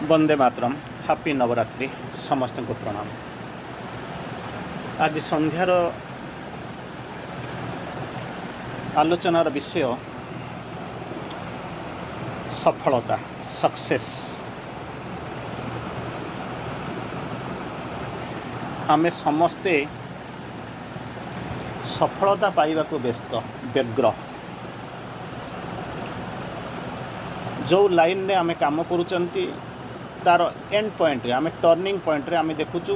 Vande Mataram happy Navratri समस्त को प्रणाम। आज संध्यार आलोचनार विषय सफलता सक्सेस। आमे समस्ते सफलता पाइबा को व्यस्त व्यग्र। जो लाइन ने आमे काम करूचंती तार एंड पॉइंट रे आमे टर्निंग पॉइंट रे आमे देखुचु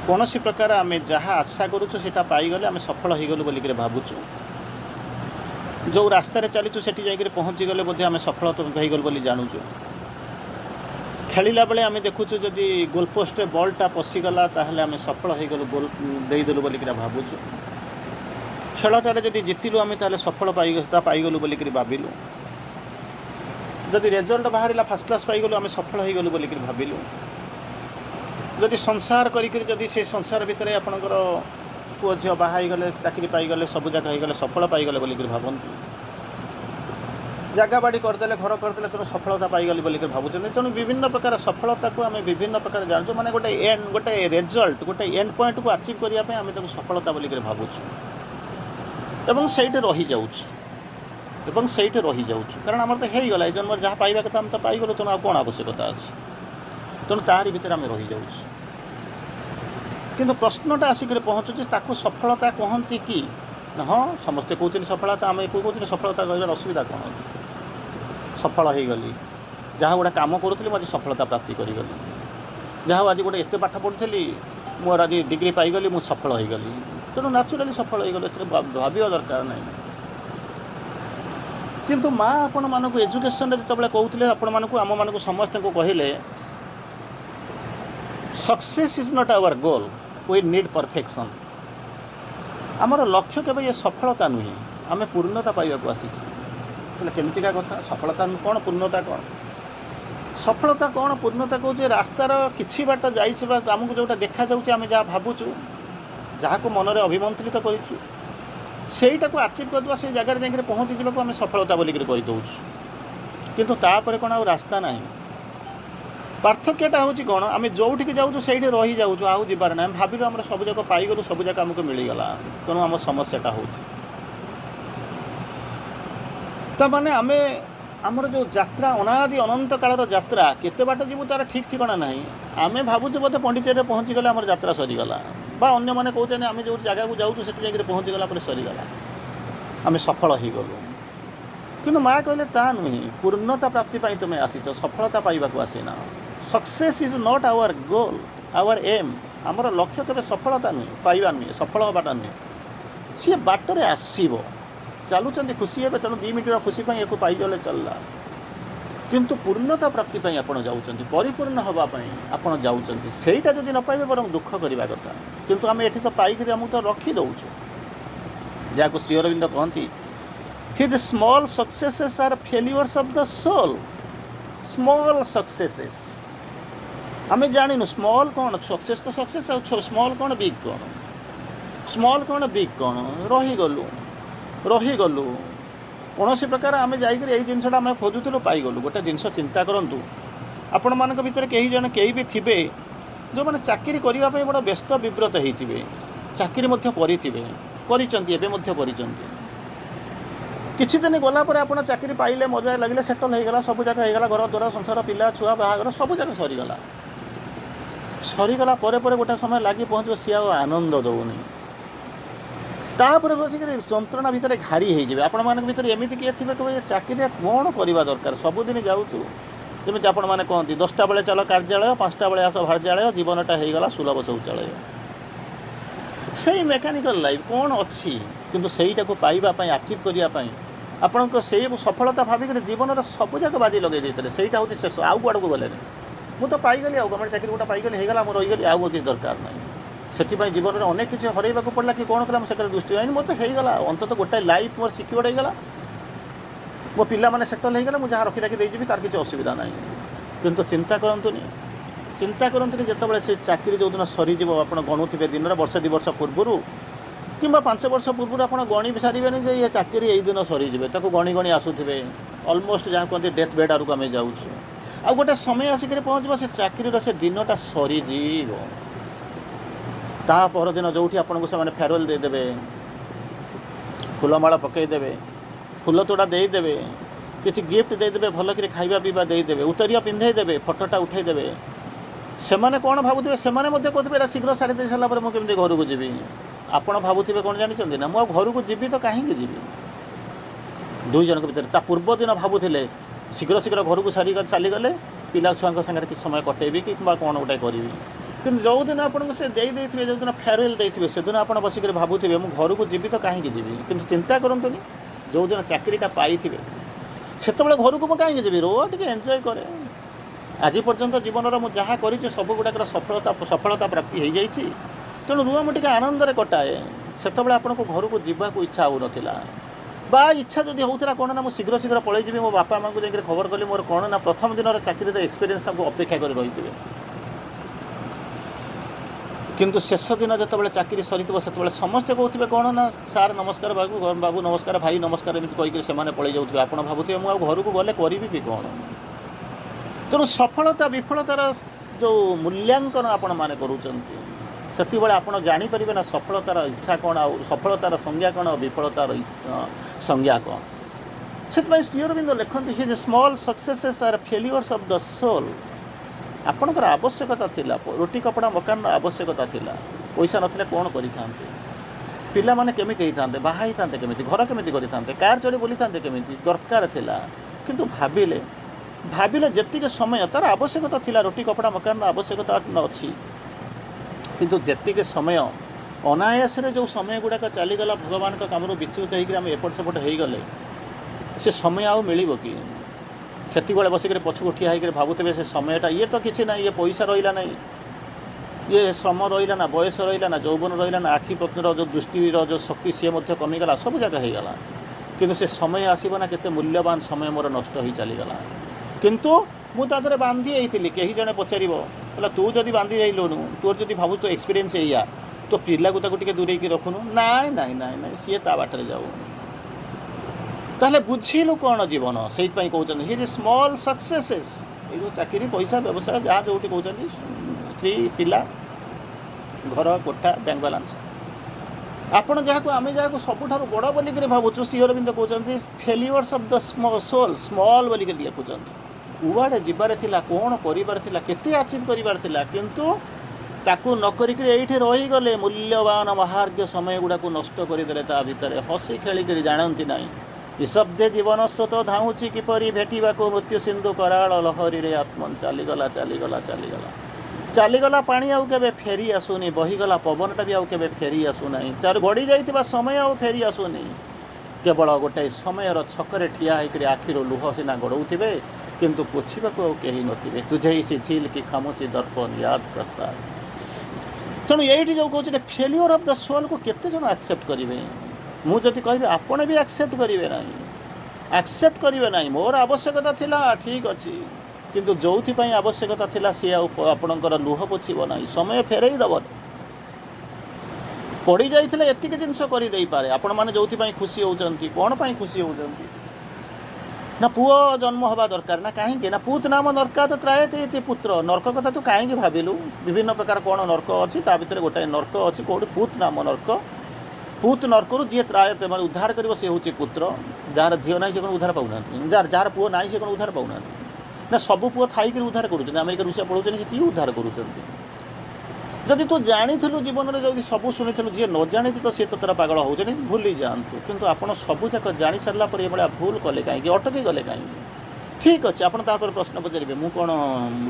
कौन सी प्रकार आमे जहाँ आशा करूचु सेटा पाई गले आमे सफल हो गलु बोली के भाबुचु। जो रास्ता रे चलीचु सेठी जाई के पहुंची गले बोधे आमे सफल हो गलु बोली जानूचु। खेलिला बेले आमे देखुचु जदि गोल पोस्ट रे बॉलटा पशिगला ताहले आमे सफल हो गलु गोल देई देलु बोली के भाबुचु। खेलटारे जदि जितिलु आमे ताहले सफल पाई गलु बोली के भाबिलु। जदि रिजल्ट बाहर फास्ट क्लास पाई गलु आमे सफल हो गलु बोली भाविलु। जदि संसार करी से संसार भितर आपणकर पुओ झील बाहाई गले चाकरी पाईगले सब जगह हो गले सफल पाईगले बोली भावती। जगह बाड़ी करदे घर करदे तेणु सफलता पाईगली बोली भावुं। तेणु विभिन्न प्रकार सफलता को आम विभिन्न प्रकार जानूँ माने गोटे रिजल्ट गोटे एंड पॉइंट को अचीव करने आम सफलता बोली भावुँ एवं सहीटे रही जाऊँ कारण आम तो हो गला जन्म जहाँ पाइबा कथा आम तो पाइगलु तेणु कौन आवश्यकता अच्छे तेणु तारी भितर आम रही जाऊँ। किंतु प्रश्नटा आसिक पहुँचुचे ताकू सफलता कहती कि हाँ समस्ते कहते सफलता आम कहते सफलता कह असुविधा कौन अच्छे। सफल हो गली जहाँ गोटे कम करूँ मुझे सफलता प्राप्ति करी जहाँ आज गोटे एत पाठ पढ़ुली मोर आज डिग्री पाईगली मुझे सफल हो गली तेणु न्याचुराली सफल हो गली भाविया दरकार नहीं। किंतु माँ आपण मानक एजुकेशन जो कहते आपण मानक आम मानक समस्त को कहले success is not our goal we need perfection. आमर लक्ष्य केवल ये सफलता नुहे आम पूर्णता पाइबा आसिचु केमतिका कथा। सफलता कौन पूर्णता कौन सफलता कौन पूर्णता कहे रास्तार किसी बाट जाइए आमको जोटा देखा जाऊँ आम जहाँ भावुचु जहाँ को मनरे अभिमंत्रित करूँ सेटा को अचीव करदे से जगह जाकर पहुँची जावाक आम सफलता बोलिक कहीदे किंतु तापर कौन आ रास्ता ना। पार्थक्यटा हूँ कौन आम जोठिक जाऊँ से रही जाऊँ आउ जबार ना भाविलु आम सब जाक पाईगलु सब जाक आमको मिलगला तेणु आम समस्याटा हो माने आमे आमर जो यात्रा अनादि अनंत कालर यात्रा केते बाट जीवु तार ठीक ठिकाना ना आम भावुचे बोधे पंडिचेरी पहुँची गले आम यात्रा सरीगला बा अन्य मैंने कहते आम जो जगह को जाऊँ से जाकर पहुँची गला सरीगला आम सफल हो गलु। कि माँ कहले ता नुहे पूर्णता प्राप्ति तुम्हें आसीच सफलता पाइबा आसीना। Success is not our goal our aim आमर लक्ष्य केवल सफलता नुहे पाइबा नुहे सफल हवाटा नुहे सी बाटरे आसब चलुँच खुशी हे तेणु 2 मिनट खुशी या पाईगले चलला किंतु पूर्णता प्राप्ति आप जाऊँच परिपूर्ण हाँपाई आप जाऊँच सहीटा जब न पाइबे बर दुख करवा कथा किंतु आम एठी तो पाइक आमको तो रखी दौचु जहाँ श्री अरविंद कहती his small successes are failures of the soul. Small successes आम जानु स्मॉल कौन सक्सेस तो सक्सेस स्मॉल कौन बिग कौन स्मॉल कौन बिग कौन रहीगलु कौन सी प्रकार आम जाइए जिनसा आम खोजुलु पाईगलु। गोटे जिनस चिंता करूँ आपण मान भर कई जन कई भी थे जो मैंने चाकरी करने बड़ा व्यस्त विव्रत होते चाकरी किछि दिन गलापर आप चाकरी पाइले मजा लगे सेटल होगा सब जगह होगा घर द्वार संसार पिला छुआ बाहागर सब जगह सरीगला गोटे समय लगी पहुँच सी आनंद दौनी तापर बसिक जंत्रणा भितर घारी हो आपण मान भर एमती किए थे कहे चाकरी कौन करवा दरकार सबुदिन जाऊँ जमी आपण मैंने कहती 10टा बेले चल कार्यालय 5टा बेले आस भार्यालय जीवनटा होगा सुलभ शौचालय से मेकानिकल लाइफ कौन अच्छी किंतु सहीटा को पाइबापी अचीव करने आपण से सफलता भाविक जीवन सब जाक बाजी लगे देते सहीटा हूँ शेष आउ कड़क गले मुझे तो पाईगली आ गवर्नमेंट चाकरी गोटा पाईगली होगा मुझे रहीगली आउ किसी दरकार ना से जीवन में अनेक किसी हरइबा पड़ा कि कौन कला मुझे दृष्टि आई मत होगा अंत गोटे लाइफ मोर सिक्योर होगा मो पिला माने सेटल होगा मुझे जहाँ रखी रखी देजी तार किसी असुविधा ना किंतु चिंता करतुनि जिते से चाकरी जो दिन सरीज आप गणुवे दिन वर्ष 2 वर्ष पूर्व कि 5 वर्ष पूर्व आप गणी सारे जे ये चाकरी यही दिन सरीजे गणी गणी आसुवे अलमोस्ट जहाँ कहते डेथ बेड आड़क आम जाऊँ ଆଉ ଗୋଟେ ସମୟ ଆସିକରି ପହଞ୍ଚିବ ସେ ଚାକିରିର ସେ ଦିନଟା ସରିଯିବ। ତା ପରଦିନ ଯେଉଁଠି ଆପଣଙ୍କୁ ସେମାନେ ଫେରୱେଲ୍ ଦେଇଦେବେ, ଫୁଲମାଳ ପକାଇଦେବେ, ଫୁଲ ତୋଡ଼ା ଦେଇଦେବେ, କିଛି ଗିଫ୍ଟ ଦେଇଦେବେ, ଭଲକରି ଖାଇବା ପିଇବା ଦେଇଦେବେ, ଉତ୍ତରୀୟ ପିନ୍ଧେଇଦେବେ, ଫଟୋଟା ଉଠାଇଦେବେ, ସେମାନେ କ'ଣ ଭାବୁଥିବେ? ସେମାନେ ମଧ୍ୟ କହୁଥିବେ ଏଇଟା ଶୀଘ୍ର ସାରି ଦେଇ ସାରିଲା ପରେ ମୁଁ କେମିତି ଘରକୁ ଯିବି। ଆପଣ ଭାବୁଥିବେ କ'ଣ ଜାଣିଛନ୍ତି ନା, ମୁଁ ଆଉ ଘରକୁ ଯିବି ତ କାହିଁକି ଯିବି। ଦୁଇ ଜଣଙ୍କ ଭିତରେ ତା ପୂର୍ବଦିନ ଭାବୁଥିଲେ ଶୀଘ୍ର ଶୀଘ୍ର ଘରକୁ ଚାଲିଗଲେ ପିଲା ଛୁଆଙ୍କ ସାଙ୍ଗରେ କିଛି ସମୟ କଟେଇବି କିମ୍ବା କ'ଣ ଗୋଟେ କରିବି। କିନ୍ତୁ ଯେଉଁଦିନ ଆପଣଙ୍କୁ ସେ ଦେଇଥିବେ, ଯେଉଁଦିନ ଫେରୱେଲ୍ ଦେଇଥିବେ, ସେଦିନ ଆପଣ ବସିକରି ଭାବୁଥିବେ ମୁଁ ଘରକୁ ଯିବି ତ କାହିଁକି ଯିବି। କିନ୍ତୁ ଚିନ୍ତା କରନ୍ତୁନି, ଯେଉଁଦିନ ଚାକିରିଟା ପାଇଥିବେ ସେତେବେଳେ ଘରକୁ ମୁଁ କାହିଁକି ଯିବି। ରୁହ ଟିକେ ଏନ୍ଜୟ କରେ। ଆଜି ପର୍ଯ୍ୟନ୍ତ ଜୀବନର ମୁଁ ଯାହା କରିଛି ସବୁଗୁଡ଼ାକର ସଫଳତା ପ୍ରାପ୍ତି ହୋଇଯାଇଛି, ତେଣୁ ରୁହ ମୁଁ ଟିକେ ଆନନ୍ଦରେ କଟାଏ। ସେତେବେଳେ ଆପଣଙ୍କୁ ଘରକୁ ଯିବାକୁ ଇଚ୍ଛା ହେଉନଥିଲା, ବା ଇଚ୍ଛା ଯଦି ହେଉଥିଲା କ'ଣ ନା ମୁଁ ଶୀଘ୍ର ଶୀଘ୍ର ପଳାଇଯିବି, ମୋ ବାପା ମାଆଙ୍କୁ ଯାଇକରି ଖବର କଲି ମୋର କ'ଣ ନା ପ୍ରଥମ ଦିନର ଚାକିରିର ଏକ୍ସପିରିଏନ୍ସଟାକୁ ଅପେକ୍ଷା କରି ରହିଥିବେ। କିନ୍ତୁ ଶେଷ ଦିନ ଯେତେବେଳେ ଚାକିରି ସରିଥିବ ସେତେବେଳେ ସମସ୍ତେ କହୁଥିବେ କ'ଣ ନା ସାର୍ ନମସ୍କାର, ବାବୁ ନମସ୍କାର, ଭାଇ ନମସ୍କାର, ଏମିତି କହିକରି ସେମାନେ ପଳାଇ ଯାଉଥିବେ। ଆପଣ ଭାବୁଥିବେ ମୁଁ ଆଉ ଘରକୁ ଗଲେ କରିବି ବି କ'ଣ। ତେଣୁ ସଫଳତା ବିଫଳତାର ଯେଉଁ ମୂଲ୍ୟାଙ୍କନ ଆପଣମାନେ କରୁଛନ୍ତି, ସେତେବେଳେ ଆପଣ ଜାଣିପାରିବେ ନା ସଫଳତାର ଇଚ୍ଛା କ'ଣ, ଆଉ ସଫଳତାର ସଂଜ୍ଞା କ'ଣ, ଆଉ ବିଫଳତାର ସଂଜ୍ଞା କ'ଣ। ସେଥିପାଇଁ ଶ୍ରୀ ଅରବିନ୍ଦ ଲେଖନ୍ତି his small successes are failures of the soul. ଆପଣଙ୍କର ଆବଶ୍ୟକତା ଥିଲା, ରୁଟି କପଡ଼ା ମକାନର ଆବଶ୍ୟକତା ଥିଲା, ପଇସା ନଥିଲେ କ'ଣ କରିଥାନ୍ତେ, ପିଲାମାନେ କେମିତି ହେଇଥାନ୍ତେ, ବାହା ହେଇଥାନ୍ତେ କେମିତି, ଘର କେମିତି କରିଥାନ୍ତେ, କାର୍ ଚଢ଼ି ବୁଲିଥାନ୍ତେ କେମିତି, ଦରକାର ଥିଲା। କିନ୍ତୁ ଭାବିଲେ ଯେତିକି ସମୟ ତାର ଆବଶ୍ୟକତା ଥିଲା, ରୁଟି କପଡ଼ା ମକାନର ଆବଶ୍ୟକତା ଅଛି, କିନ୍ତୁ ଯେତିକି ସମୟ ଅନାୟାସରେ ଯେଉଁ ସମୟ ଗୁଡ଼ାକ ଚାଲିଗଲା ଭଗବାନଙ୍କ କାମରୁ ବିଚ୍ୟୁତ ହେଇକରି ଆମେ ଏପଟ ସେପଟ ହେଇଗଲେ, ସେ ସମୟ ଆଉ ମିଳିବ କି। ସେତିକିବେଳେ ବସିକରି ପଛକୁ ଠିଆ ହେଇକରି ଭାବୁଥିବେ ସେ ସମୟଟା ଇଏ ତ କିଛି ନାହିଁ, ଇଏ ପଇସା ରହିଲା ନାହିଁ, ଇଏ ଶ୍ରମ ରହିଲା ନା, ବୟସ ରହିଲା ନା, ଯୌବନ ରହିଲା ନା, ଆଖି ପତ୍ର ଯେଉଁ ଦୃଷ୍ଟିର ଯେଉଁ ଶକ୍ତି ସିଏ ମଧ୍ୟ କମିଗଲା, ସବୁ ଜାଗା ହେଇଗଲା। କିନ୍ତୁ ସେ ସମୟ ଆସିବ ନା କେତେ ମୂଲ୍ୟବାନ ସମୟ ମୋର ନଷ୍ଟ ହୋଇ ଚାଲିଗଲା। କିନ୍ତୁ ମୁଁ ତା ଦେହରେ ବାନ୍ଧି ହେଇଥିଲି। କେହି ଜଣେ ପଚାରିବ ହେଲା ତୁ ଯଦି ବାନ୍ଧି ଯାଇଲୁନୁ, ତୋର ଯଦି ଭାବୁ ତୋ ଏକ୍ସପିରିଏନ୍ସ ଏଇଆ, ତୋ ପିଲାକୁ ତାକୁ ଟିକେ ଦୂରେଇକି ରଖୁନୁ। ନାଇଁ ସିଏ ତା ବାଟରେ ଯାଉ। ତାହେଲେ ବୁଝିଲୁ କ'ଣ ଜୀବନ। ସେଇଥିପାଇଁ କହୁଛନ୍ତି ହିଜ୍ ସ୍ମଲ୍ ସକ୍ସେସେସ୍। ଏଇ ଯେଉଁ ଚାକିରି, ପଇସା, ବ୍ୟବସାୟ, ଯାହା ଯେଉଁଠି କହୁଛନ୍ତି, ସ୍ତ୍ରୀ, ପିଲା, ଘର, କୋଠା, ବ୍ୟାଙ୍କ ବାଲାନ୍ସ, ଆପଣ ଆମେ ଯାହାକୁ ସବୁଠାରୁ ବଡ଼ ବୋଲିକରି ଭାବୁଛୁ, ଶ୍ରୀ ଅରବିନ୍ଦ କହୁଛନ୍ତି ଫେଲିୟର୍ସ ଅଫ୍ ଦ ସୋଲ୍, ସ୍ମଲ୍ ବୋଲିକରି ଲେଖୁଛନ୍ତି। କୁଆଡ଼େ ଯିବାର ଥିଲା, କ'ଣ କରିବାର ଥିଲା, କେତେ ଆଚିଭ୍ କରିବାର ଥିଲା, କିନ୍ତୁ ତାକୁ ନ କରିକିରି ଏଇଠି ରହିଗଲେ, ମୂଲ୍ୟବାନ ମହାର୍ଘ୍ୟ ସମୟ ଗୁଡ଼ାକୁ ନଷ୍ଟ କରିଦେଲେ। ତା ଭିତରେ ହସି ଖେଳିକରି ଜାଣନ୍ତି ନାହିଁ ନିଶବ୍ଦେ ଜୀବନ ସ୍ରୋତ ଧାଉଁଛି କିପରି, ଭେଟିବାକୁ ମୃତ୍ୟୁ ସିନ୍ଧୁ କରାଳ ଲହରୀରେ ଆତ୍ମନ୍ ଚାଲିଗଲା ପାଣି ଆଉ କେବେ ଫେରି ଆସୁନି, ବହିଗଲା ପବନଟା ବି ଆଉ କେବେ ଫେରି ଆସୁନାହିଁ, ଗଡ଼ି ଯାଇଥିବା ସମୟ ଆଉ ଫେରି ଆସୁନି। କେବଳ ଗୋଟାଏ ସମୟର ଛକରେ ଠିଆ ହେଇକରି ଆଖିରୁ ଲୁହ ସିନା ଗଡ଼ଉଥିବେ, କିନ୍ତୁ ପୋଛିବାକୁ ଆଉ କେହି ନଥିବେ। ତୁଝେ ସି ଝିଲ୍ କି ଖାମୁଛି ଦର୍ପଣ ୟାଦ କରତା। ତେଣୁ ଏଇଠି ଯେଉଁ କହୁଛି ଫେଲିୟର୍ ଅଫ୍ ଦ ସୋଲ୍କୁ କେତେ ଜଣ ଆକ୍ସେପ୍ଟ କରିବେ। ମୁଁ ଯଦି କହିବି ଆପଣ ବି ଆକ୍ସେପ୍ଟ କରିବେ ନାହିଁ। ମୋର ଆବଶ୍ୟକତା ଥିଲା, ଠିକ୍ ଅଛି, କିନ୍ତୁ ଯେଉଁଥିପାଇଁ ଆବଶ୍ୟକତା ଥିଲା ସିଏ ଆଉ ଆପଣଙ୍କର ଲୁହ ପୋଛିବ ନାହିଁ, ସମୟ ଫେରେଇ ଦେବନି। ପଡ଼ିଯାଇଥିଲେ ଏତିକି ଜିନିଷ କରିଦେଇପାରେ। ଆପଣମାନେ ଯେଉଁଥିପାଇଁ ଖୁସି ହେଉଛନ୍ତି, କ'ଣ ପାଇଁ ଖୁସି ହେଉଛନ୍ତି ନା ପୁଅ ଜନ୍ମ ହେବା ଦରକାର, ନା କାହିଁକି ନା ପୁତ୍ ନାମ ନର୍କାତ ତ୍ରାୟତେ ଇତି ପୁତ୍ର। ନର୍କ କଥା ତୁ କାହିଁକି ଭାବିଲୁ? ବିଭିନ୍ନ ପ୍ରକାର କ'ଣ ନର୍କ ଅଛି, ତା ଭିତରେ ଗୋଟାଏ ନର୍କ ଅଛି, କେଉଁଠି ପୁତ୍ ନାମ ନର୍କ। ପୁତ୍ ନର୍କରୁ ଯିଏ ତ୍ରାୟତେ ମାନେ ଉଦ୍ଧାର କରିବ ସେ ହେଉଛି ପୁତ୍ର। ଯାହାର ଝିଅ ନାହିଁ ସେ କ'ଣ ଉଦ୍ଧାର ପାଉନାହାନ୍ତି, ଯାହାର ପୁଅ ନାହିଁ ସେ କ'ଣ ଉଦ୍ଧାର ପାଉନାହାନ୍ତି ନା? ସବୁ ପୁଅ ଥାଇକିରି ଉଦ୍ଧାର କରୁଛନ୍ତି। ଆମେରିକା ରୁଷିଆ ପଢ଼ଉଛନ୍ତି, ସେ କିଏ ଉଦ୍ଧାର କରୁଛନ୍ତି? ଯଦି ତୁ ଜାଣିଥିଲୁ ଜୀବନରେ, ଯଦି ସବୁ ଶୁଣିଥିଲୁ, ଯିଏ ନ ଜାଣିଛି ତ ସିଏ ତ ତୋର ପାଗଳ ହେଉଛନ୍ତି, ଭୁଲି ଯାଆନ୍ତୁ। କିନ୍ତୁ ଆପଣ ସବୁଯାକ ଜାଣିସାରିଲା ପରେ ଏଭଳିଆ ଭୁଲ କଲେ କାହିଁକି, ଅଟକି ଗଲେ କାହିଁକି? ଠିକ୍ ଅଛି, ଆପଣ ତାପରେ ପ୍ରଶ୍ନ ପଚାରିବେ ମୁଁ କ'ଣ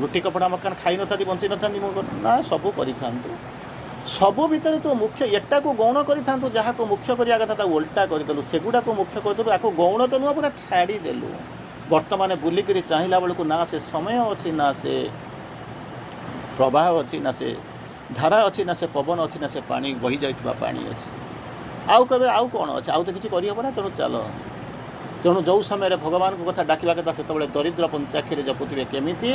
ରୁଟି କପଡ଼ା ମକାନ ଖାଇନଥାନ୍ତି, ବଞ୍ଚିନଥାନ୍ତି? ମୁଁ ନା, ସବୁ କରିଥାନ୍ତୁ। ସବୁ ଭିତରେ ତୁ ମୁଖ୍ୟ ଏଟାକୁ ଗୌଣ କରିଥାନ୍ତୁ, ଯାହାକୁ ମୁଖ୍ୟ କରିବା କଥା ତାକୁ ଓଲଟା କରିଦେଲୁ, ସେଗୁଡ଼ାକୁ ମୁଖ୍ୟ କରିଦେଲୁ, ଆକୁ ଗୌଣ ତ ନୁହଁ ପୁରା ଛାଡ଼ିଦେଲୁ। ବର୍ତ୍ତମାନ ବୁଲିକିରି ଚାହିଁଲା ବେଳକୁ ନା ସେ ସମୟ ଅଛି, ନା ସେ ପ୍ରବାହ ଅଛି, ନା ସେ ଧାରା ଅଛି, ନା ସେ ପବନ ଅଛି, ନା ସେ ପାଣି ବହି ଯାଇଥିବା ପାଣି ଅଛି। ଆଉ କେବେ ଆଉ କ'ଣ ଅଛି? ଆଉ ତ କିଛି କରିହେବ ନା। ତେଣୁ ଚାଲ। ତେଣୁ ଯେଉଁ ସମୟରେ ଭଗବାନଙ୍କ କଥା ଡାକିବା କଥା ସେତେବେଳେ ଦରିଦ୍ର ପଞ୍ଚାକ୍ଷୀରେ ଜପୁଥିବେ କେମିତି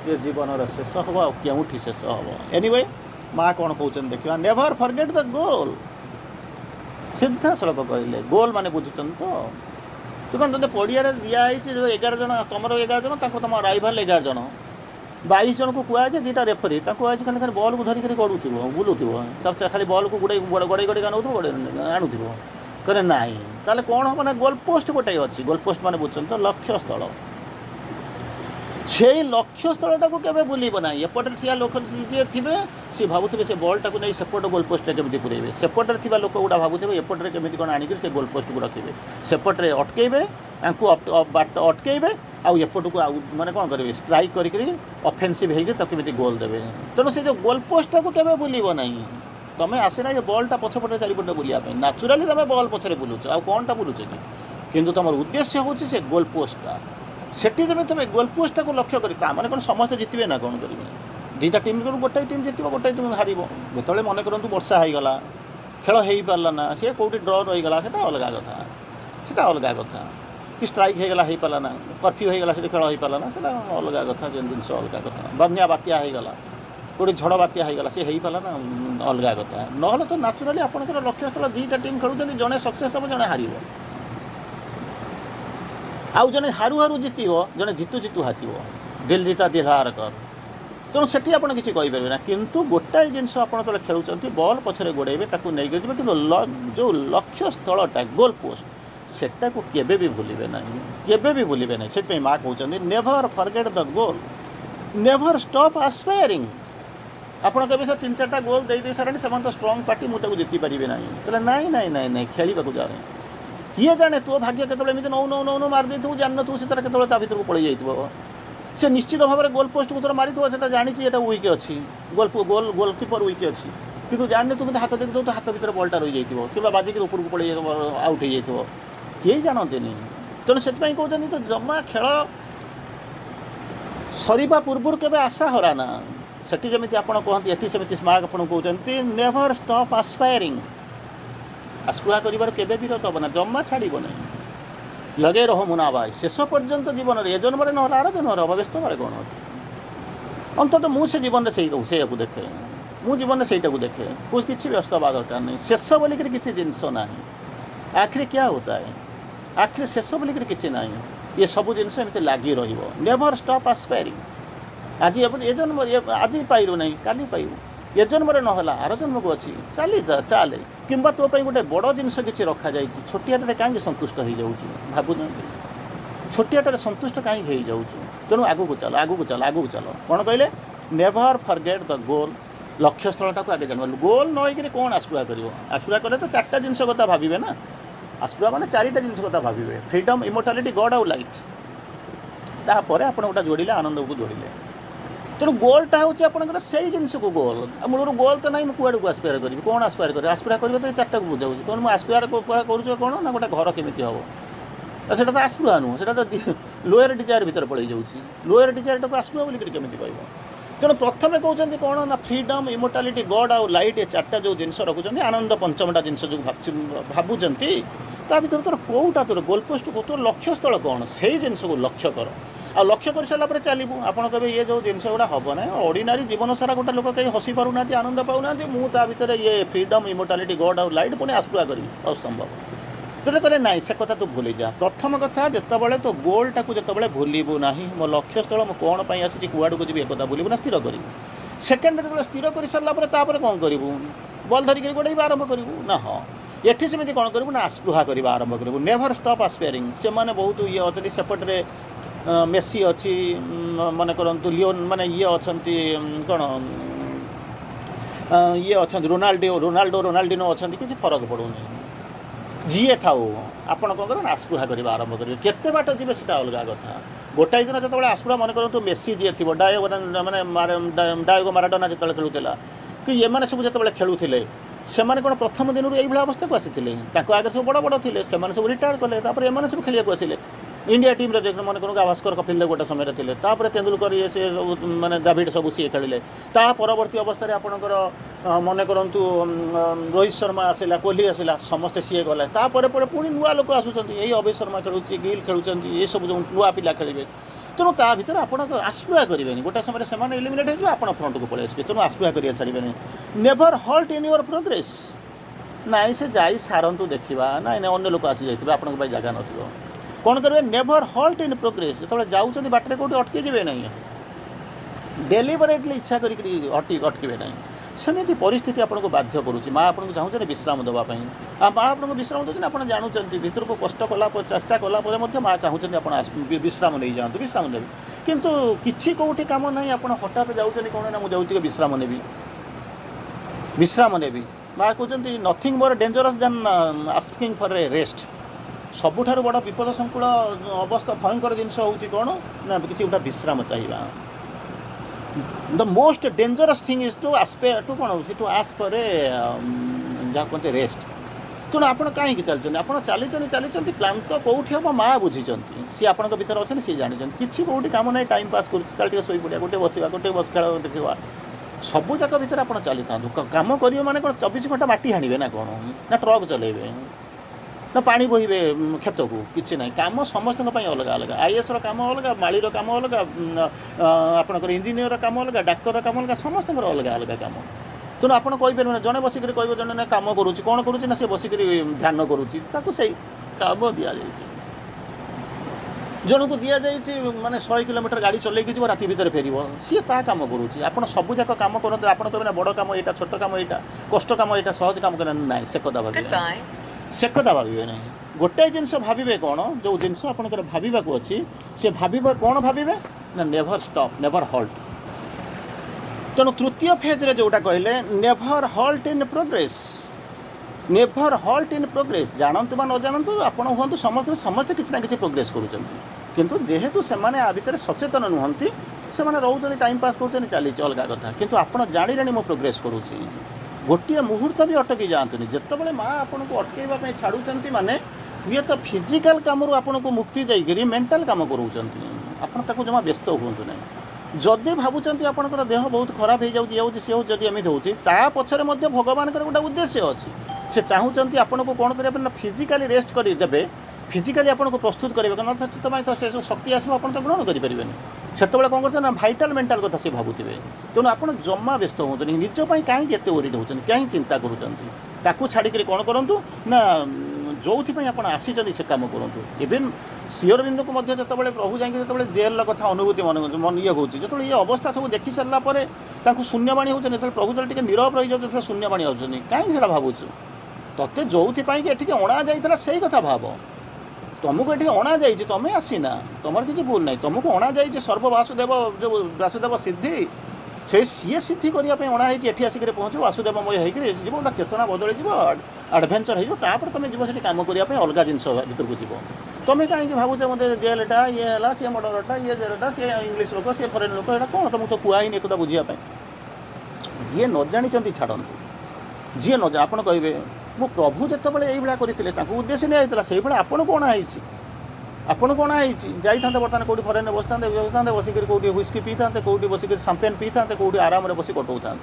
ଏ ଜୀବନର ଶେଷ ହେବ ଆଉ କେଉଁଠି ଶେଷ ହେବ। ଏନିୱେ ମା' କ'ଣ କହୁଛନ୍ତି ଦେଖିବା। ନେଭର ଫରଗେଟ୍ ଦ ଗୋଲ୍। ସିଧାସଳଖ କହିଲେ ଗୋଲ୍ ମାନେ ବୁଝୁଛନ୍ତି ତ? ତୁ କ'ଣ ତୋତେ ପଡ଼ିଆରେ ଦିଆହେଇଛି ଯେଉଁ 11 ଜଣ ତୁମର 11 ଜଣ ତାଙ୍କୁ ତୁମ ରାଇଭାଲ୍ 11 ଜଣ 22 ଜଣକୁ କୁହାଯାଇଛି ଦୁଇଟା ରେଫରି ତାଙ୍କୁ କୁହାଯାଇଛି ଖାଲି ଖାଲି ବଲ୍କୁ ଧରିକି ଗଡ଼ୁଥିବ ବୁଲୁଥିବ ତା ଖାଲି ବଲ୍କୁ ଗଡ଼େଇ ଆଣୁଥିବ ଆଣୁଥିବ କହିଲେ ନାହିଁ ତାହେଲେ କ'ଣ ହେବ ନା ଗୋଲ୍ ପୋଷ୍ଟ ଗୋଟାଏ ଅଛି ଗୋଲ୍ ପୋଷ୍ଟ ମାନେ ବୁଝୁଛନ୍ତି ତ ଲକ୍ଷ୍ୟସ୍ଥଳ ସେଇ ଲକ୍ଷ୍ୟସ୍ଥଳଟାକୁ କେବେ ବୁଲିବ ନାହିଁ ଏପଟରେ ଥିବା ଲୋକ ଯିଏ ଥିବେ ସିଏ ଭାବୁଥିବେ ସେ ବଲ୍ଟାକୁ ନେଇ ସେପଟ ଗୋଲ୍ ପୋଷ୍ଟରେ କେମିତି ପୁରେଇବେ ସେପଟରେ ଥିବା ଲୋକ ଗୁଡ଼ା ଭାବୁଥିବେ ଏପଟରେ କେମିତି କ'ଣ ଆଣିକି ସେ ଗୋଲ୍ ପୋଷ୍ଟକୁ ରଖିବେ ସେପଟରେ ଅଟକେଇବେ ତାଙ୍କୁ ବାଟ ଅଟକେଇବେ ଆଉ ଏପଟକୁ ଆଉ ମାନେ କ'ଣ କରିବେ ଷ୍ଟ୍ରାଇକ୍ କରିକି ଅଫେନ୍ସିଭ୍ ହେଇକି ତାକୁ କେମିତି ଗୋଲ୍ ଦେବେ ତେଣୁ ସେ ଯେଉଁ ଗୋଲ୍ ପୋଷ୍ଟଟାକୁ କେବେ ବୁଲିବ ନାହିଁ ତୁମେ ଆସିନା ଏ ବଲ୍ଟା ପଛପଟେ ଚାରିପଟେ ବୁଲିବା ପାଇଁ ନ୍ୟାଚୁରାଲି ତୁମେ ବଲ୍ ପଛରେ ବୁଲୁଛ ଆଉ କ'ଣଟା ବୁଲୁଛ କି କିନ୍ତୁ ତୁମର ଉଦ୍ଦେଶ୍ୟ ହେଉଛି ସେ ଗୋଲ୍ ପୋଷ୍ଟଟା ସେଠି ଯେମିତି ତୁମେ ଗୋଲ୍ ପୋଷ୍ଟଟାକୁ ଲକ୍ଷ୍ୟ କରି ତା'ମାନେ କ'ଣ ସମସ୍ତେ ଜିତିବେ ନା କ'ଣ କରିବେ ଦୁଇଟା ଟିମ୍ ଗୋଟାଏ ଟିମ୍ ଜିତିବ ଗୋଟାଏ ଟିମ୍ ହାରିବ ଯେତେବେଳେ ମନେ କରନ୍ତୁ ବର୍ଷା ହେଇଗଲା ଖେଳ ହେଇପାରିଲା ନା ସେ କେଉଁଠି ଡ୍ର ରହିଗଲା ସେଇଟା ଅଲଗା କଥା କି ଷ୍ଟ୍ରାଇକ୍ ହେଇଗଲା ହେଇପାରିଲା ନା କର୍ଫ୍ୟୁ ହେଇଗଲା ସେଠି ଖେଳ ହେଇପାରିଲା ନା ସେଇଟା ଅଲଗା କଥା ଜିନିଷ ଅଲଗା କଥା ବନ୍ୟା ବାତ୍ୟା ହେଇଗଲା କେଉଁଠି ଝଡ଼ ବାତ୍ୟା ହେଇଗଲା ସେ ହେଇପାରିଲା ନା ଅଲଗା କଥା ନହେଲେ ତ ନ୍ୟାଚୁରାଲି ଆପଣଙ୍କର ଲକ୍ଷ୍ୟସ୍ଥଳ ଦୁଇଟା ଟିମ୍ ଖେଳୁଛନ୍ତି ଜଣେ ସକ୍ସେସ୍ ହେବ ଜଣେ ହାରିବ ଆଉ ଜଣେ ହାରୁ ହାରୁ ଜିତିବ ଜଣେ ଜିତୁ ଜିତୁ ହାରିବ ଦିଲ୍ ଜିତା ଦିଲ୍ ହାର କର ତେଣୁ ସେଠି ଆପଣ କିଛି କହିପାରିବେ ନା କିନ୍ତୁ ଗୋଟାଏ ଜିନିଷ ଆପଣ ଯେତେବେଳେ ଖେଳୁଛନ୍ତି ବଲ୍ ପଛରେ ଗୋଡ଼େଇବେ ତାକୁ ନେଇକି ଯିବେ କିନ୍ତୁ ଯେଉଁ ଲକ୍ଷ୍ୟସ୍ଥଳଟା ଗୋଲ୍ ପୋଷ୍ଟ ସେଟାକୁ କେବେ ବି ଭୁଲିବେ ନାହିଁ ସେଥିପାଇଁ ମା କହୁଛନ୍ତି ନେଭର୍ ଫର୍ଗେଟ୍ ଦ ଗୋଲ୍ ନେଭର୍ ଷ୍ଟପ୍ ଆସ୍ପାୟାରିଂ ଆପଣ କେବେ ସେ 3-4ଟା ଗୋଲ୍ ଦେଇ ସାରଣି ସେମାନେ ତ ଷ୍ଟ୍ରଙ୍ଗ ପାର୍ଟି ମୁଁ ତାକୁ ଜିତିପାରିବି ନାହିଁ କହିଲେ ନାଇଁ ଖେଳିବାକୁ ଯାଏ କିଏ ଜାଣେ ତୋ ଭାଗ୍ୟ କେତେବେଳେ ଏମିତି ନଉ ମାରିଦେଇଥିବୁ ଜାଣିନଥିବୁ ସେ ତାର କେତେବେଳେ ତା ଭିତରକୁ ପଳେଇ ଯାଇଥିବ ସେ ନିଶ୍ଚିତ ଭାବରେ ଗୋଲ୍ ପୋଷ୍ଟକୁ ତୋର ମାରିଥିବ ସେଟା ଜାଣିଛି ଏଟା ୱିକ୍ ଅଛି ଗୋଲକିପର ୱିକ୍ ଅଛି କିନ୍ତୁ ଜାଣିନି ତୁମେ ହାତ ଦେଖିଦେଉ ତ ହାତ ଭିତରେ ବଲ୍ଟା ରହିଯାଇଥିବ କିମ୍ବା ବାଜିକି ଉପରକୁ ପଳେଇ ଯାଇଥିବ ଆଉଟ୍ ହେଇଯାଇଥିବ କେହି ଜାଣନ୍ତିନି ତେଣୁ ସେଥିପାଇଁ କହୁଛନ୍ତି ତ ଜମା ଖେଳ ସରିବା ପୂର୍ବରୁ କେବେ ଆଶା ହରାନା ସେଠି ଯେମିତି ଆପଣ କହନ୍ତି ଏଠି ସେମିତି ସ୍ମାର୍କ ଆପଣଙ୍କୁ କହୁଛନ୍ତି ନେଭର୍ ଷ୍ଟପ୍ ଆସ୍ପାୟାରିଂ ଆସ୍ପୃହା କରିବାର କେବେ ବିରତ ହେବ ନା ଜମା ଛାଡ଼ିବ ନାହିଁ ଲଗେଇ ରହ ମୁନାବାଇ ଶେଷ ପର୍ଯ୍ୟନ୍ତ ଜୀବନରେ ଏ ଜନ୍ମରେ ନହେଲେ ଆର ଜନ୍ମରେ ଅବବ୍ୟସ୍ତ ହେବାରେ କ'ଣ ଅଛି ଅନ୍ତତଃ ମୁଁ ସେ ଜୀବନରେ ସେଇଟାକୁ ଦେଖେ ମୁଁ ଜୀବନରେ ସେଇଟାକୁ ଦେଖେ କିଛି ବ୍ୟସ୍ତ ହେବା ଦରକାର ନାହିଁ ଶେଷ ବୋଲିକିରି କିଛି ଜିନିଷ ନାହିଁ ଆଖିରେ କିଆ ହୋତା ହେ ଆଖିରେ ଶେଷ ବୋଲିକିରି କିଛି ନାହିଁ ଏ ସବୁ ଜିନିଷ ଏମିତି ଲାଗି ରହିବ ନେଭର୍ ଷ୍ଟପ୍ ଆସ୍ପାୟାରିଂ ଆଜି ଏ ଜନ୍ମ ଆଜି ପାଇଲୁ ନାହିଁ କାଲି ପାଇବୁ ଏ ଜନ୍ମରେ ନହେଲା ଆର ଜନ୍ମକୁ ଅଛି ଚାଲେ କିମ୍ବା ତୋ ପାଇଁ ଗୋଟେ ବଡ଼ ଜିନିଷ କିଛି ରଖାଯାଇଛି ଛୋଟିଆଟାରେ କାହିଁକି ସନ୍ତୁଷ୍ଟ ହେଇଯାଉଛୁ ଭାବୁନାହାନ୍ତି ଛୋଟିଆଟାରେ ସନ୍ତୁଷ୍ଟ କାହିଁକି ହେଇଯାଉଛୁ ତେଣୁ ଆଗକୁ ଚାଲ କ'ଣ କହିଲେ ନେଭର୍ ଫର୍ଗେଟ୍ ଦ ଗୋଲ୍ ଲକ୍ଷ୍ୟସ୍ଥଳଟାକୁ ଆଗେ ଜାଣିବ ଗୋଲ୍ ନ ହେଇକିରି କ'ଣ ଆସ୍ପୃହା କରିବ ଆସ୍ପୃହା କଲେ ତ 4ଟା ଜିନିଷ କଥା ଭାବିବେ ନା ଆସ୍ପୃହା ମାନେ 4ଟା ଜିନିଷ କଥା ଭାବିବେ ଫ୍ରିଡମ୍ ଇମୋର୍ଟାଲିଟି ଗଡ୍ ଆଉ ଲାଇଟ୍ ତାପରେ ଆପଣ ଗୋଟେ ଯୋଡ଼ିଲେ ଆନନ୍ଦକୁ ଯୋଡ଼ିଲେ ତେଣୁ ଗୋଲ୍ଟା ହେଉଛି ଆପଣଙ୍କର ସେଇ ଜିନିଷକୁ ଗୋଲ୍ ଆଉ ମୂଳରୁ ଗୋଲ୍ ତ ନାହିଁ ମୁଁ କୁଆଡ଼କୁ ଆସ୍ପାୟାର କରିବି କ'ଣ ଆସ୍ପାୟାର କରିବି ଆସ୍ପୃହା କରିବା ତ 4ଟାକୁ ବୁଝାଉଛି କ'ଣ ମୁଁ ଆସ୍ପାୟାର କରୁଛି କ'ଣ ନା ଗୋଟେ ଘର କେମିତି ହେବ ସେଇଟା ତ ଆସ୍ପୃହା ନୁହଁ ସେଇଟା ତ ଲୋୟର ଡିଜାୟାର ଭିତରେ ପଳେଇ ଯାଉଛି ଲୋୟର ଡିଜାୟାରଟାକୁ ଆସ୍ପୃହା ବୋଲିକରି କେମିତି କହିବ ତେଣୁ ପ୍ରଥମେ କହୁଛନ୍ତି କ'ଣ ନା ଫ୍ରିଡମ୍ ଇମୋର୍ଟାଲିଟି ଗଡ୍ ଆଉ ଲାଇଟ୍ ଏ 4ଟା ଯେଉଁ ଜିନିଷ ରଖୁଛନ୍ତି ଆନନ୍ଦ ପଞ୍ଚମଟା ଜିନିଷ ଯେଉଁ ଭାବୁଛନ୍ତି ତା ଭିତରେ ତୋର କେଉଁଟା ତୋର ଗୋଲ୍ ପୋଷ୍ଟକୁ ତୋର ଲକ୍ଷ୍ୟସ୍ଥଳ କ'ଣ ସେଇ ଜିନିଷକୁ ଲକ୍ଷ୍ୟ କର ଆଉ ଲକ୍ଷ୍ୟ କରିସାରିଲା ପରେ ଚାଲିବୁ ଆପଣ କହିବେ ଇଏ ଯେଉଁ ଜିନିଷ ଗୁଡ଼ା ହେବ ନାହିଁ ଅର୍ଡ଼ିନାରୀ ଜୀବନ ସାରା ଗୋଟେ ଲୋକ କେହି ହସି ପାରୁନାହାନ୍ତି ଆନନ୍ଦ ପାଉନାହାନ୍ତି ମୁଁ ତା ଭିତରେ ଇଏ ଫ୍ରିଡମ୍ ଇମୋର୍ଟାଲିଟି ଗଡ୍ ଆଉ ଲାଇଟ୍ ପୁଣି ଆସ୍ପୃହା କରିବି ଅସମ୍ଭବ ତେଣୁ କହିଲେ ନାଇଁ ସେ କଥା ତୁ ଭୁଲିଯା ପ୍ରଥମ କଥା ଯେତେବେଳେ ତୋ ଗୋଲ୍ଟାକୁ ଯେତେବେଳେ ଭୁଲିବୁ ନାହିଁ ମୋ ଲକ୍ଷ୍ୟସ୍ଥଳ ମୁଁ କ'ଣ ପାଇଁ ଆସିଛି କୁଆଡ଼କୁ ଯିବି ଏ କଥା ଭୁଲିବୁ ନା ସ୍ଥିର କରିବୁ ସେକେଣ୍ଡ ଯେତେବେଳେ ସ୍ଥିର କରିସାରିଲା ପରେ ତାପରେ କ'ଣ କରିବୁ ବଲ୍ ଧରିକିରି ଗୋଡ଼େଇବା ଆରମ୍ଭ କରିବୁ ନା ହଁ ଏଠି ସେମିତି କ'ଣ କରିବୁ ନା ଆସ୍ପୃହା କରିବା ଆରମ୍ଭ କରିବୁ ନେଭର୍ ଷ୍ଟପ୍ ଆସ୍ପାୟାରିଂ ସେମାନେ ବହୁତ ଇଏ ଅଛନ୍ତି ସେପଟରେ ମେସି ଅଛି ମନେ କରନ୍ତୁ ଲିଓନ୍ ମାନେ ଇଏ ଅଛନ୍ତି କ'ଣ ଇଏ ଅଛନ୍ତି ରୋନାଲ୍ଡୋ ଅଛନ୍ତି କିଛି ଫରକ ପଡ଼ୁନି ଯିଏ ଥାଉ ଆପଣ କ'ଣ କରିବେ ଆସ୍ପୃହା କରିବା ଆରମ୍ଭ କରିବେ କେତେ ବାଟ ଯିବେ ସେଇଟା ଅଲଗା କଥା ଗୋଟାଏ ଦିନ ଯେତେବେଳେ ଆସ୍ପୃହା ମନେ କରନ୍ତୁ ମେସି ଯିଏ ଥିବ ଡାୟୋଗୋ ମାରାଡୋନା ଯେତେବେଳେ ଖେଳୁଥିଲା କି ଏମାନେ ସବୁ ଯେତେବେଳେ ଖେଳୁଥିଲେ ସେମାନେ କ'ଣ ପ୍ରଥମ ଦିନରୁ ଏଇଭଳିଆ ଅବସ୍ଥାକୁ ଆସିଥିଲେ ତାଙ୍କ ଆଗରେ ସବୁ ବଡ଼ ଥିଲେ ସେମାନେ ସବୁ ରିଟାୟାର୍ଡ କଲେ ତାପରେ ଏମାନେ ସବୁ ଖେଳିବାକୁ ଆସିଲେ इंडिया टीम रे मन करूँ गावस्कर कपिल देव गोटे समय थे तेंदुलकर ये से सब माने द्राविड सब सी खेलिले परवर्ती अवस्था आपणकर मन करूँ रोहित शर्मा आसला कोहली आसला समस्ते सी गला पुणी नुआ लोक आसुँच यही अभय शर्मा खेलुँ गिल खेलुँच ये सब जो नुआ पिला खेलेंगे तेणु ता भर आप आस्पृहा करेंगे गोटे समय से एलिमिनेट हो आप फ्रंट को पलि आसबे तेणु आस्पृहा कर छाड़े never halt in your progress नाई से जाई सारंतु देखा नाई ना अन्य लोक आसी जाइए आपन जगह न कौन करेंगे नेभर हल्ट इन प्रोग्रेस जो जाऊँ बाटर कौट अटकी जाए ना डेलीबरेटली इच्छा करटके ना सेमती परिस्थिति आपको बाध्य करुच्ची माँ आपको चाहूँ विश्राम देवाई माँ आपको विश्राम दूसरी आप जानते भीतर को कष्ट कला चेष्टा कलापर माँ चाहते आप विश्राम नहीं जातु विश्राम देवी किंतु किसी कौटी कम ना आप हठात जाऊँच कौन ना मुझे विश्राम नेबी माँ कहते nothing more dangerous than asking for a rest सबुठार बड़ विपद संकुल अवस्था भयंकर जिनस हूँ कौन ना किसी गोटा विश्राम चाहिए the most dangerous thing is to कौन टू आस्क फॉर ए जहाँ कहते रेस्ट तेणु आप कहीं चलते आप चली क्लांत कौटी हम माँ बुझी सी आप भर अच्छे सी जानी किसी कौटी कम ना टाइम पास कर शोई पड़ा गोटे बसवा गोटे बस खेल देखा सबू जाक भर आप चली था कम करेंगे मैंने कौन 24 घंटा माटी हाणवे ना कौन ना ट्रक चलेबे ना पानी बोहे खेत को किसी ना कम समस्त अलग अलग आईएएस कम अलग मालीर कम अलग आपंकर इंजीनियर कम अलग डाक्तर कम अलग समस्त अलग अलग कम तेणु आप कहींपर जड़े बसिक कह जन ना कम करुच्ची कौन करुच्ची ना सी बसिक ध्यान करुच्ची कम दि जाए जन को दि जाए माने 100 किलोमीटर गाड़ी चलैकी जी राति भितर फेर सी ता कम करुच्ची आप सबूक कम करते आप कहे बड़ कम यहाँ छोट कम यहाँ कष्ट कम यहाँ सहज कम कर ना से कदा भावे से कदा भावे ना गोटे जिनस भावे कौन जो जिनस आपंकर भावक अच्छी सी भाव कौन भावे ना नेभर स्टॉप नेभर हल्ट तेणु तृतीय फेज्रे जोटा कहले never halt in progress never halt in progress जानतु न जानतु आपण हूँ समस्त समस्ते किसी ना कि प्रोग्रेस करूँ जेहेतु से आ भितर सचेतन नुहति से रोच टाइम पास कर चली अलग कथा किंतु आपड़ जाने मो प्रोग्रेस करुँची गोटे मुहूर्त भी अटकी जातुनि जितेबाला माँ आपन को अटकैवाई छाड़ुंट माने हुए तो फिजिकाल कम आपन को मुक्ति देकर मेंटल कम कर जमा व्यस्त हूँ ना जदि भावुंट आपंकर देह बहुत खराब हो जाऊँगी सी जदि एमती होती पछरे भगवान गोटे उद्देश्य अच्छी से चाहूँगी आपन को कौन करें फिजिकाली रेस्ट करदे फिजिकाली आपन को प्रस्तुत करेंगे कारण तो से शक्ति आसो आप ग्रहण करेंगे से कौन करते ना भाइटाल मेंटाल कथा से भावुवे तेणु आप जमा व्यस्त हूँ निजपाई कहीं ओरिड होती कहीं चिंता करूँ छाड़ी कौन करूँ ना जो आप आसी से कम करूँ इवेन श्रीअरविंद को जो प्रभु जाए जेल कथा अनुभूति मन ये हूँ जो ये अवस्था सब देखी सारापर शून्यवाणी होती प्रभु जो नीरव रही जाते शून्यवाणी होती कहीं भावुँ तोते जो ये अणा जाता से कथा भाव तुमको ये अणा जा तुम आसीना तुम किसी भूल ना तुमको अणा जा सर्व वासुदेव जो वासुदेव सिद्धि से सी सिद्धि करने अणाई ये आसिक पहुँच वासुदेवमय होकर गोटे चेतना बदल आडभेंचर होपर तुम जीव से कम करने अलग जिनस भर को जीव तुम कहीं भावुचे मतलब जेलटा ये है सी मर्डरटा ये जेलटा सी इंग्लीश लोक सी फरेन लोक यहाँ कौन तुमको तो कहनी एक बुझापी जी न जानी छाड़ू जी न आप कहे मो प्रभु जितेबाला ये करते उद्देश्य नहीं से आपन को अणाई आपन को अणाई जाता बर्तमान कौटी फरेन बसता बसिक कौटी हुस्की पी था कौटी बसिक सांपेन पी था कौटी आराम बस कटौता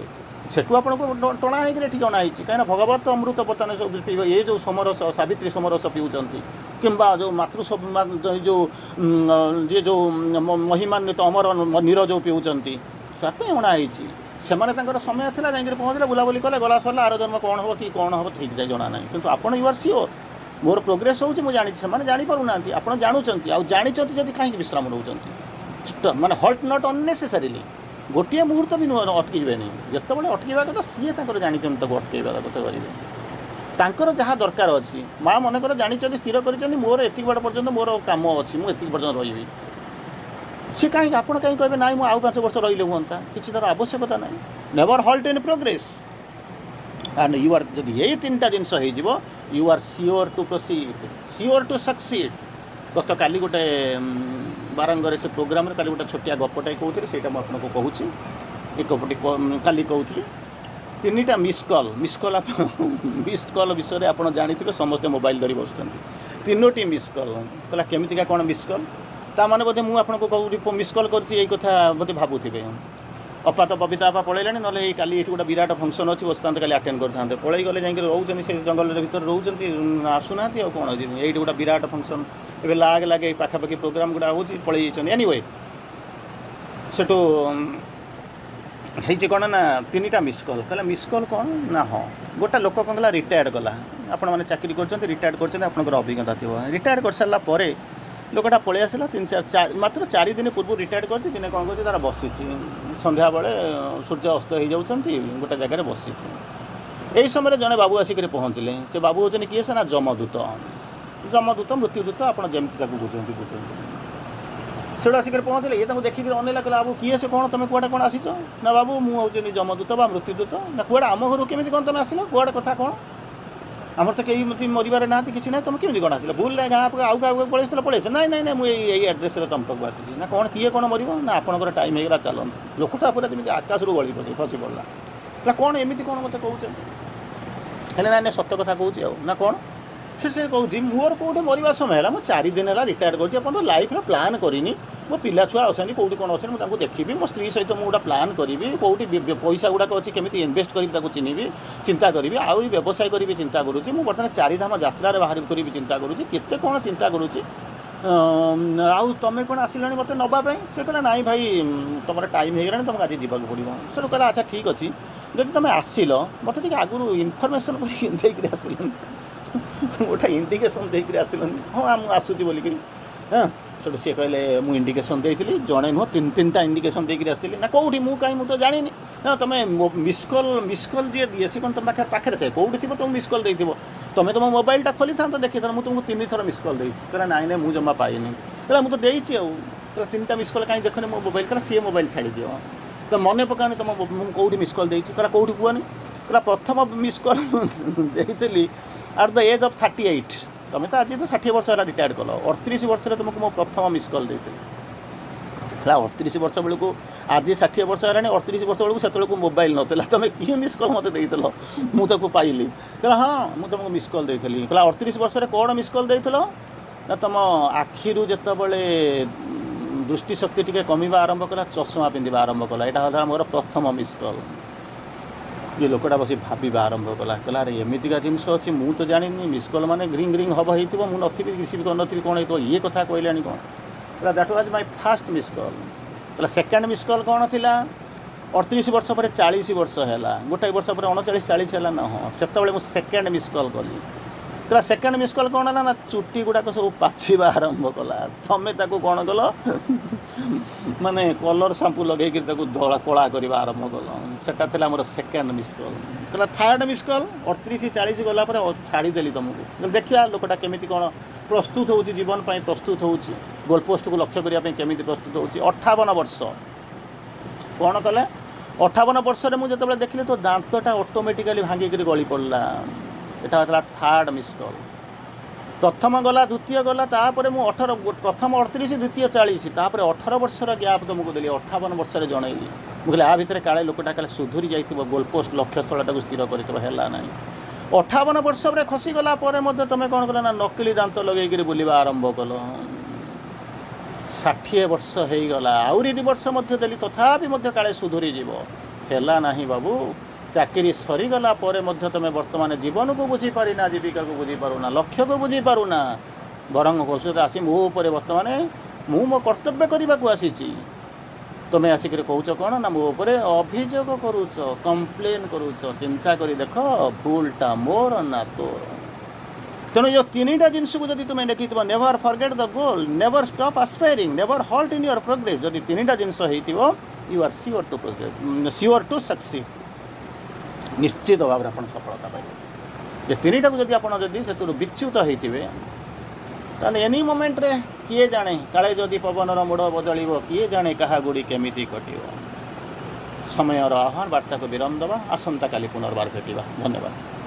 सेठू आपन को टणा होकर अणाई कहीं भगवत अमृत बर्तमान सब पीब ये जो सोमरस सावित्री सोमरस पीउंट कि जो मातृ जो जी जो महिमान्वित अमर नीर जो पीउंट अणाई से समय था जाकर पहुँचले बुलाबुली कले गला सरला आर जन्म कौन हम कि कौन हम ठीक जाए जना ना कि आपड़ you are sure more progress होची जानी से जापर ना आप जानूँ आउ जानते कहीं विश्राम रोच माने हल्ट नट अननेसेसारीली गोटे मुहूर्त भी नुह अटकबे नहीं जितेबाला अटकवा कथा सी जानते अटकवा कथा करेंगे जहाँ दरकार अच्छी माँ मनकर जानते स्थिर कर मोर एति बड़ पर्यटन मोर कम अच्छी मुझे पर्यटन रही सी कहीं आप कहीं कहे ना मुझे आउ 5 वर्ष रही हूँ किसी तरह आवश्यकता ना never halt in progress and you are जब यही 3टा जिनस हो you are sure to proceed sure to succeed गत काली गोटे बारंगर से प्रोग्राम काली गोटे छोटिया गपटे कहते से आपको कहूँ एक काली कहूँ 3टा मिस कल मिस कल विषय आप जानते समस्ते मोबाइल धरी बस 3टी मिस कल कहला केमिका कौन मिस कल ता माने बोधे मुझे आपको कहूँ मिस कल कर कथा बोधे भावुवे अपा तो बबिता आपा पलैलानी ना काली ये गोटे विराट फंक्शन अच्छी बसता काली अटेंड करते पलि गले जाकर रोच से जंगल भर रोच आसुना कौन अच्छी ये गोटे विराट फंक्शन ए लाग लगे पाखापाखि प्रोग्राम गुड़ा हो पलि एनीवे सेठू है कौन ना 3टा मिस कल कहला मिस कल कौन ना हाँ गोटे लोक कौन कला रिटायर्ड कला आपण मैंने चाकरी कर रिटायर्ड कर अभिज्ञता थी रिटायर्ड कर सारापर ଲୋକটা ପଳେଇ ଆସିଲା 3-4 ମାତ୍ର 4 ଦିନ ପୂର୍ବରୁ ରିଟାୟାର୍ଡ଼ କରିଛି। ଦିନେ କ'ଣ କରୁଛି ତାର ବସିଛି ସନ୍ଧ୍ୟାବେଳେ ସୂର୍ଯ୍ୟ ଅସ୍ତ ହେଇଯାଉଛନ୍ତି ଗୋଟେ ଜାଗାରେ ବସିଛି। ଏହି ସମୟରେ ଜଣେ ବାବୁ ଆସିକରି ପହଞ୍ଚିଲେ। ସେ ବାବୁ ହେଉଛନ୍ତି କିଏ? ସେ ନା ଯମଦୂତ ମୃତ୍ୟୁଦୂତ, ଆପଣ ଯେମିତି ତାକୁ ବୁଝନ୍ତି। ସେଠୁ ଆସିକରି ପହଞ୍ଚିଲେ। ଇଏ ତାଙ୍କୁ ଦେଖିକି ଅନେଇଲା, କହିଲା ବାବୁ କିଏ ସେ, କ'ଣ ତୁମେ କୁଆଡ଼େ କ'ଣ ଆସିଛ? ନା ବାବୁ ମୁଁ ହେଉଛନ୍ତି ଯମଦୂତ ବା ମୃତ୍ୟୁଦୂତ। ନା କୁଆଡ଼େ ଆମ ଘରୁ କେମିତି କ'ଣ ତୁମେ ଆସିଲ? କୁଆଡ଼େ କଥା କ'ଣ? ଆମର ତ କେହି ମରିବାରେ ନାହାନ୍ତି, କିଛି ନାହିଁ, ତୁମେ କେମିତି କ'ଣ ଆସିଲ? ଭୁଲ ଗାଁ ଆଉ କାହାକୁ ପଳେଇ ଆସିଥିଲ? ନାଇଁ ମୁଁ ଏଇ ଆଡ୍ରେସ୍ରେ ତୁମ ପାଖକୁ ଆସିଛି। ନା କ'ଣ କିଏ କ'ଣ ମରିବ? ନା ଆପଣଙ୍କର ଟାଇମ୍ ହେଇଗଲା, ଚାଲନ୍ତୁ। ଲୋକଟା ପୁରା ଯେମିତି ଆକାଶରୁ ଗଳି ଖସି ପଡ଼ିଲା। ନା କ'ଣ ଏମିତି କ'ଣ ମୋତେ କହୁଛନ୍ତି? ହେଲେ ନାଇଁ ସତ କଥା କହୁଛି ଆଉ। ନା କ'ଣ? ସେ କହୁଛି ମୋର କେଉଁଠି ମରିବା ସମୟ ହେଲା, ମୁଁ 4 ଦିନ ହେଲା ରିଟାୟାର୍ଡ଼ କରୁଛି, ଆପଣ ତ ଲାଇଫ୍ର ପ୍ଲାନ୍ କରିନି। ମୋ ପିଲା ଛୁଆ ଅଛନ୍ତି, କେଉଁଠି କ'ଣ ଅଛନ୍ତି ମୁଁ ତାଙ୍କୁ ଦେଖିବି, ମୋ ସ୍ତ୍ରୀ ସହିତ ମୁଁ ଗୋଟେ ପ୍ଲାନ୍ କରିବି, କେଉଁଠି ପଇସା ଗୁଡ଼ାକ ଅଛି କେମିତି ଇନଭେଷ୍ଟ କରିବି ତାକୁ ଚିନ୍ତା କରିବି, ଆଉ ବ୍ୟବସାୟ କରିବି ଚିନ୍ତା କରୁଛି। ମୁଁ ବର୍ତ୍ତମାନ 4 ଧାମ ଯାତ୍ରାରେ ବାହାରି କରିବି ଚିନ୍ତା କରୁଛି, କେତେ କ'ଣ ଚିନ୍ତା କରୁଛି। ଆଉ ତୁମେ କ'ଣ ଆସିଲଣି ମୋତେ ନେବା ପାଇଁ? ସେ କହିଲା ନାଇଁ ଭାଇ ତୁମର ଟାଇମ୍ ହେଇଗଲାଣି, ତୁମକୁ ଆଜି ଯିବାକୁ ପଡ଼ିବ। ସେଠୁ କହିଲା ଆଚ୍ଛା ଠିକ୍ ଅଛି, ଯଦି ତୁମେ ଆସିଲ ମୋତେ ଟିକେ ଆଗରୁ ଇନଫର୍ମେସନ୍ କରିକି ଦେଇକରି ଆସିଲନି, ଗୋଟେ ଇଣ୍ଡିକେସନ୍ ଦେଇକରି ଆସିଲନି। ହଁ ମୁଁ ଆସୁଛି ବୋଲିକିରି। ହଁ ସେଠୁ ସିଏ କହିଲେ ମୁଁ ଇଣ୍ଡିକେସନ୍ ଦେଇଥିଲି, ଜଣେ ନୁହଁ 3ଟା ଇଣ୍ଡିକେସନ୍ ଦେଇକରି ଆସିଥିଲି। ନା କେଉଁଠି? ମୁଁ କାହିଁ, ମୁଁ ତ ଜାଣିନି। ହଁ ତୁମେ ମିସ୍କଲ୍ ଯିଏ ଦିଏ ସେ କ'ଣ ତୁମ ପାଖରେ ଥାଏ? କେଉଁଠି ଥିବ ତୁମକୁ ମିସ୍କଲ୍ ଦେଇଥିବ? ତୁମେ ତୁମ ମୋବାଇଲଟା ଖୋଲିଥାନ୍ତ ଦେଖିଥାନ୍ତ, ମୁଁ ତୁମକୁ 3 ଥର ମିସ୍କଲ୍ ଦେଇଛି। କହିଲା ନାଇଁ ମୁଁ ଜମା ପାଇନି। କହିଲା ମୁଁ ତ ଦେଇଛି ଆଉ। କହିଲା 3ଟା ମିସ୍କଲ୍ କାହିଁ ଦେଖନି ମୋ ମୋବାଇଲ? କହିଲା ସିଏ ମୋବାଇଲ ଛାଡ଼ିଦିଅ, ତ ମନେ ପକାନି ତୁମ ମୁଁ କେଉଁଠି ମିସ୍କଲ୍ ଦେଇଛି। କହିଲା କେଉଁଠି କୁହନି? କହିଲା ପ୍ରଥମ ମିସ୍କଲ୍ ଦେଇଥିଲି ଆଟ୍ ଦ ଏଜ୍ ଅଫ୍ 38। ତୁମେ ତ ଆଜି ତ 60 ବର୍ଷ ହେଲା ରିଟାୟାର୍ଡ଼ କଲ, 38 ବର୍ଷରେ ତୁମକୁ ମୁଁ ପ୍ରଥମ ମିସ୍କଲ୍ ଦେଇଥିଲି। ହେଲା 38 ବର୍ଷ ବେଳକୁ, ଆଜି 60 ବର୍ଷ ହେଲାଣି, 38 ବର୍ଷ ବେଳକୁ ସେତେବେଳକୁ ମୋବାଇଲ ନଥିଲା, ତୁମେ କିଏ ମିସ୍କଲ୍ ମୋତେ ଦେଇଥିଲ? ମୁଁ ତାକୁ ପାଇଲି। କହିଲା ହଁ ମୁଁ ତୁମକୁ ମିସ୍କଲ୍ ଦେଇଥିଲି। କହିଲା 38 ବର୍ଷରେ କ'ଣ ମିସ୍କଲ୍ ଦେଇଥିଲ? ନା ତୁମ ଆଖିରୁ ଯେତେବେଳେ ଦୃଷ୍ଟିଶକ୍ତି ଟିକେ କମିବା ଆରମ୍ଭ କଲା, ଚଷମା ପିନ୍ଧିବା ଆରମ୍ଭ କଲା, ଏଇଟା ହେଲା ମୋର ପ୍ରଥମ ମିସ୍କଲ୍। ये लोकटा बस भाविबा आरंभ कला, कहला अरे एमतीका जिनस अच्छी मु तो जानी मिसकल माने ग्रिंग ग्रिंग हम हो मुझे रिसीव कर नी कौन हो ये कथा कहला कौन कहला that was my first missed call. कहला सेकेंड मिसकल कौन थी 38 वर्ष पर 40 वर्ष है गोटे वर्ष पर 39-40 है ना हाँ से सेकेंड मिसकल कली। कहला सेकेंड मिसकल कौन है ना चुटी गुड़ाक सब पाचिबा आरंभ कला तमें कौन कल माने कलर सांपू लगे धला कला करवा आरंभ कल सेटा था मोर सेकेंड मिसकल। कहला थर्ड मिसकल 38-40 गला छाड़देली तुमको देखा लोकटा केमी कौन प्रस्तुत हो जीवन पर प्रस्तुत हो गोलपोस्ट को लक्ष्य करने केमी प्रस्तुत हो 58 वर्ष कौन कले 58 वर्ष मुझे जो देखिली तो दांतटा ऑटोमेटिकली भांगिक गली पड़ा यहाँ होता थर्ड मिसकल। प्रथम गला द्वितीय गला तापर मु 18 प्रथम 38 द्वितीय 40 तापर 18 वर्षर गैप तुमको देली 58 वर्ष जनइली मुझे आ भितर काले लोकटा काले सुधुरी जाइए गोलपोस्ट लक्ष्य स्थल स्थिर करला ना 58 वर्ष पर खसीगला तुम कौन कल ना नकली दांत लगे बुलवा आरंभ कल 60 वर्ष हो गला आउरी 2 वर्ष देली तथापि काले सुधुरी जीव है ना बाबू चाकरी सरीगला तुम बर्तमान जीवन को बुझीपारी ना जीविका को बुझीपारूना लक्ष्य को बुझीपारूना बरंग कौशल आसी मो बर्तमान मु मो कर्तव्य करने को आसी तुम्हें आसिक कौच कौन ना मो अभियोग करुच कंप्लेन करुच चिंता करी देख भूलटा मोर ना तोर। तेणु जो 3टा जिनस को जब तुम्हें देखी never forget the goal never stop aspiring never halt in your progress जब 3टा जिनस you are sure to succeed निश्चित भाव में आप सफलता पाइबे। ये 3टा को जब आप से विच्युत होते एनी मोमेंट रे किए जाने काले जदि पवनर मोड़ बदल किए जाने क्या गुड़ी केमी कट समय आह्वान वार्ता को विराम दबा आसंता काली पुनर्बार भेटा। धन्यवाद।